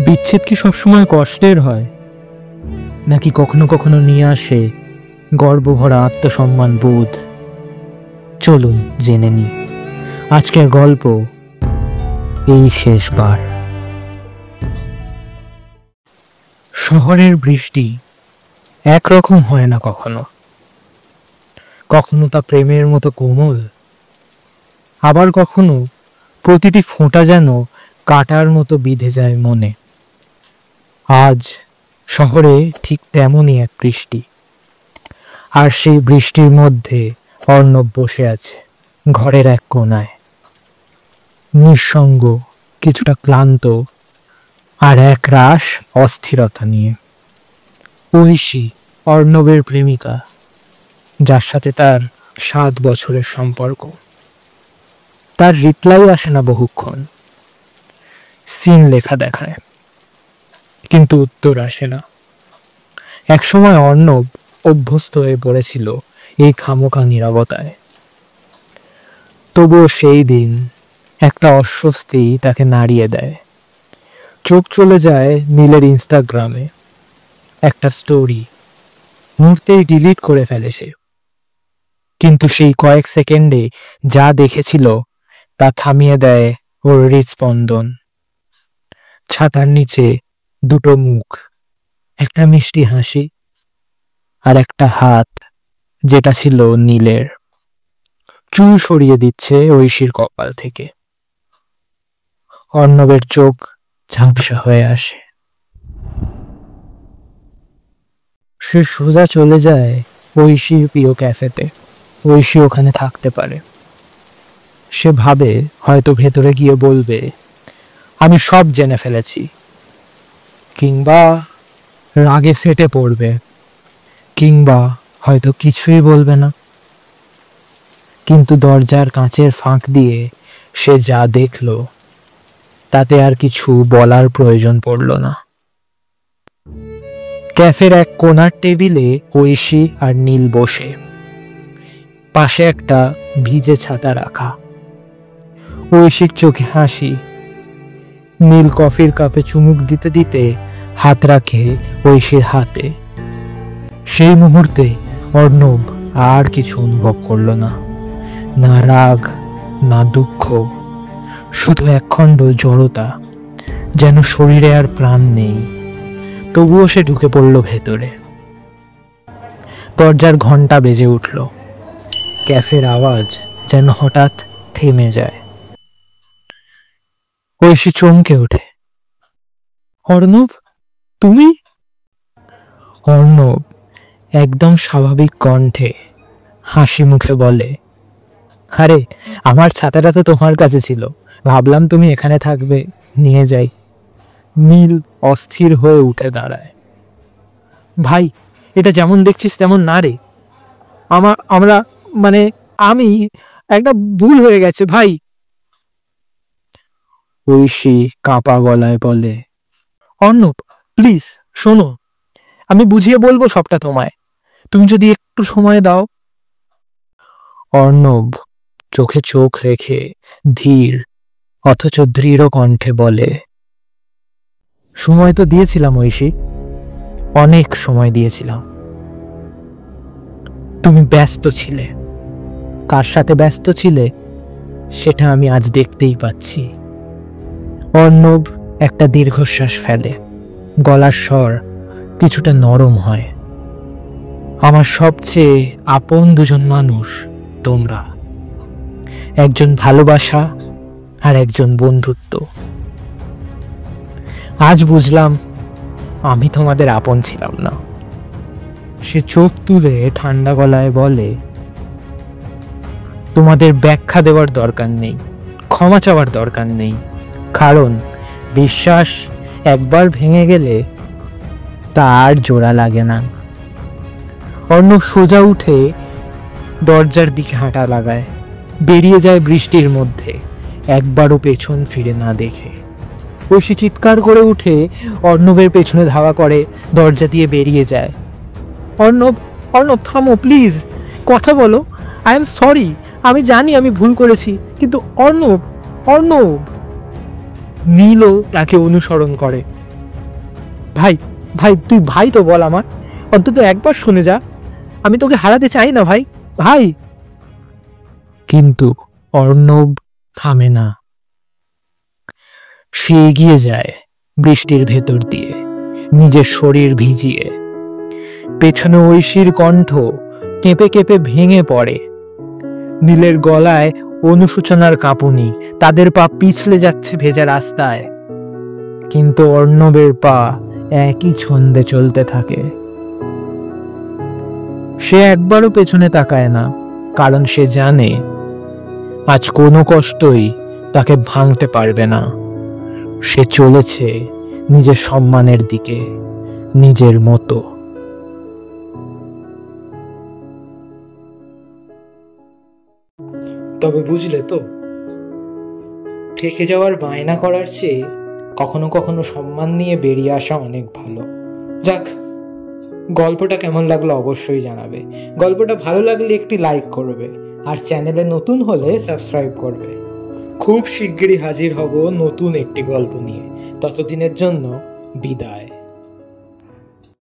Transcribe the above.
বিচ্ছেদ কি সবসময় কষ্টের হয়, নাকি কখনো কখনো নিয়ে আসে গর্বভরা আত্মসম্মান বোধ? চলুন জেনে নি আজকের গল্প, এই শেষবার। শহরের বৃষ্টি একরকম হয় না কখনো। কখনো তা প্রেমের মতো কোমল, আবার কখনো প্রতিটি ফোঁটা যেন কাটার মতো বিঁধে যায় মনে। আজ শহরে ঠিক তেমনই এক বৃষ্টি, আর সেই বৃষ্টির মধ্যে অর্ণব বসে আছে ঘরের এক কোণায়, নিঃসঙ্গ, কিছুটা ক্লান্ত, আর এক রাশ অস্থিরতা নিয়ে। ঐশী অর্ণবের প্রেমিকা, যার সাথে তার 7 বছরের সম্পর্ক। তার রিপ্লাই আসে না বহুক্ষণ, সিন লেখা দেখায়, কিন্তু উত্তর আসে না। একসময় অর্ণব অভ্যস্ত হয়ে পড়েছিল এই খামোখা নীরবতায়। তবুও সেই দিন একটা অস্বস্তি তাকে নাড়িয়ে দেয়। চোখ চলে যায় নীলের ইনস্টাগ্রামে। একটা স্টোরি মুহূর্তেই ডিলিট করে ফেলে সে, কিন্তু সেই কয়েক সেকেন্ডে যা দেখেছিল তা থামিয়ে দেয় ওর হৃদস্পন্দন। ছাতার নিচে দুটো মুখ, একটা মিষ্টি হাসি আর একটা হাত, যেটা ছিল নীলের, চুল সরিয়ে দিচ্ছে ঐশীর কপাল থেকে। অর্ণবের চোখ ঝাপসা হয়ে আসে। সে সোজা চলে যায় ঐশীর প্রিয় ক্যাফেতে। ঐশী ওখানে থাকতে পারে। সে ভাবে হয়তো ভেতরে গিয়ে বলবে, আমি সব জেনে ফেলেছি, কিংবা রাগে ফেটে পড়বে, কিংবা হয়তো কিছুই বলবে না। কিন্তু দরজার কাঁচের ফাঁক দিয়ে সে যা দেখল, তাতে আর কিছু বলার প্রয়োজন পড়ল না। ক্যাফের এক কোণার টেবিলে ঐশী আর নীল বসে, পাশে একটা ভিজে ছাতা রাখা। ঐশীর চোখে হাসি। নীল কফির কাপে চুমুক দিতে দিতে হাত রাখে ঐশীর হাতে। সেই মুহূর্তে অর্ণব আর কিছু অনুভব করল না, না রাগ, না দুঃখ, শুধু একখণ্ড জড়তা, যেন শরীরে আর প্রাণ নেই। তবুও সে ঢুকে পড়ল ভেতরে। দরজার ঘন্টা বেজে উঠল। ক্যাফের আওয়াজ যেন হঠাৎ থেমে যায়। ঐশী চমকে ওঠে। অর্ণব, তুমি? অর্ণব একদম স্বাভাবিক কণ্ঠে হাসি মুখে বলে, আরে আমার ছাতাটা তো তোমার কাছে ছিল, ভাবলাম তুমি এখানে থাকবে, নিয়ে যাই। নীল অস্থির হয়ে উঠে দাঁড়ায়। ভাই, এটা যেমন দেখছিস তেমন না রে। আমি একটা ভুল হয়ে গেছে ভাই। ঐশী কাঁপা গলায় বলে, অর্ণব প্লিজ শোনো, আমি বুঝিয়ে বলবো সবটা তোমায়, তুমি যদি একটু সময় দাও। অর্ণব চোখে চোখ রেখে ধীর অথচ দৃঢ় কণ্ঠে বলে, সময় তো দিয়েছিলাম ঐশী, অনেক সময় দিয়েছিলাম। তুমি ব্যস্ত ছিলে। কার সাথে ব্যস্ত ছিলে সেটা আমি আজ দেখতেই পাচ্ছি। অর্ণব একটা দীর্ঘশ্বাস ফেলে। গলার স্বর কিছুটা নরম হয়। আমার সবচেয়ে আপন দুজন মানুষ তোমরা, একজন ভালোবাসা আর একজন বন্ধুত্ব। আজ বুঝলাম আমি তোমাদের আপন ছিলাম না। সে চোখ তুলে ঠান্ডা গলায় বলে, তোমাদের ব্যাখ্যা দেওয়ার দরকার নেই, ক্ষমা চাওয়ার দরকার নেই, কারণ বিশ্বাস একবার ভেঙে গেলে তা আর জোড়া লাগে না। অর্ণব সোজা উঠে দরজার দিকে হাঁটা লাগায়, বেরিয়ে যায় বৃষ্টির মধ্যে, একবারও পেছন ফিরে না দেখে। ঐশী চিৎকার করে উঠে অর্ণবের পেছনে ধাওয়া করে, দরজা দিয়ে বেরিয়ে যায়। অর্ণব, অর্ণব থামো প্লিজ, কথা বলো, আই এম সরি, আমি জানি আমি ভুল করেছি, কিন্তু অর্ণব, অর্ণব। নীলও তাকে অনুসরণ করে। ভাই ভাই তুই ভাই তো বল আমার, অন্তত একবার শুনে যা, আমি তোকে হারাতে চাই না ভাই, ভাই। কিন্তু অর্ণব থামে না। সে এগিয়ে যায় বৃষ্টির ভেতর দিয়ে, নিজের শরীর ভিজিয়ে। পেছনে ঐশীর কণ্ঠ কেঁপে কেঁপে ভেঙে পড়ে। নীলের গলায় অনুশোচনার কাঁপুনি, তাদের পা পিছলে যাচ্ছে ভেজা রাস্তায়। কিন্তু অর্ণবের পা একই ছন্দে চলতে থাকে। সে একবারও পেছনে তাকায় না, কারণ সে জানে আজ কোনো কষ্টই তাকে ভাঙতে পারবে না। সে চলেছে নিজের সম্মানের দিকে, নিজের মতো। তবে বুঝলে তো, থেকে যাওয়ার বায়না করার চেয়ে কখনো কখনো সম্মান নিয়ে বেরিয়ে আসা অনেক ভালো। যাক, গল্পটা কেমন লাগলো অবশ্যই জানাবে। গল্পটা ভালো লাগলে একটি লাইক করবে, আর চ্যানেলে নতুন হলে সাবস্ক্রাইব করবে। খুব শিগগিরই হাজির হব নতুন একটি গল্প নিয়ে। ততদিনের জন্য বিদায়।